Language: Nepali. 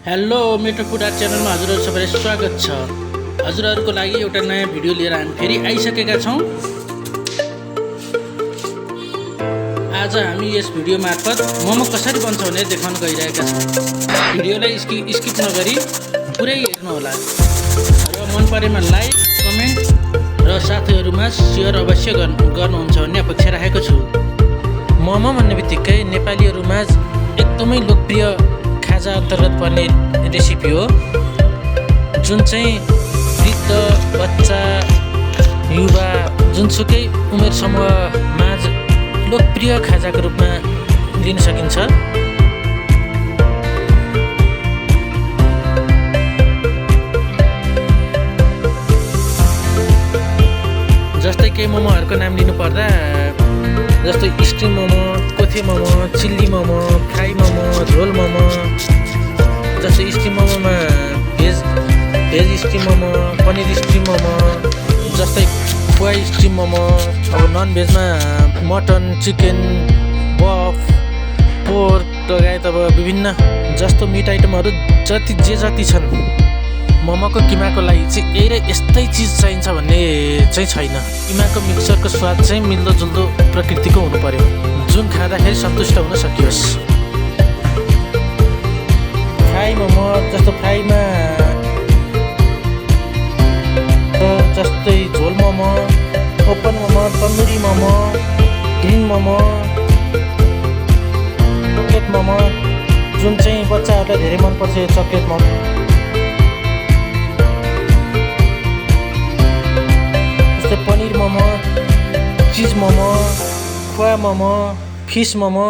हेलो मेरो फुड आर्ट च्यानलमा हजुरहरू सबैलाई स्वागत छ। हजुरहरूको लागि एउटा नयाँ भिडियो लिएर हामी फेरि आइसकेका छौँ। आज हामी यस भिडियो मार्फत मोमो कसरी बन्छ भनेर देखाउन गइरहेका छौँ। भिडियोलाई स्किप नगरी पुरै हेर्नुहोला र मन परेमा लाइक, कमेन्ट र साथीहरूमा सेयर अवश्य गर्नुहुन्छ भन्ने अपेक्षा राखेको छु। मोमो भन्ने बित्तिकै नेपालीहरूमा एकदमै लोकप्रिय खाजा अन्तर्गत पर्ने रेसिपी हो, जुन चाहिँ वृद्ध, बच्चा, युवा जुनसुकै उमेर समूहमा लोकप्रिय खाजाको रूपमा लिन सकिन्छ। जस्तै केही मोमोहरूको नाम लिनुपर्दा जस्तै steam momo, kothey momo, chilli momo, fry momo, jhol momo. जस्तै स्टिम मोमोमा veg steam momo, paneer steam momo, जस्तै पोहा स्टिम मोमो। अब नन भेजमा मटन, चिकन, बफ, पोर्क लगायत अब विभिन्न जस्तो मिट आइटमहरू जति छन्। मोमोको किमाको लागि चाहिँ यस्तै चिज चाहिन्छ भन्ने चाहिँ छैन। किमाको मिक्सरको स्वाद चाहिँ मिल्दोजुल्दो प्रकृतिको हुनु पर्यो, जुन खाँदाखेरि सन्तुष्ट हुन सकियोस्। फ्राई मोमो जस्तो फ्राईमा जस्तै झोल momo, open momo, tandoori momo, green momo, chocolate momo, जुन चाहिँ बच्चाहरूलाई धेरै मनपर्छ यो चक्लेट मोमो। पनीर मोमो, चिज मोमो, खोवा मोमो, फिस मोमो।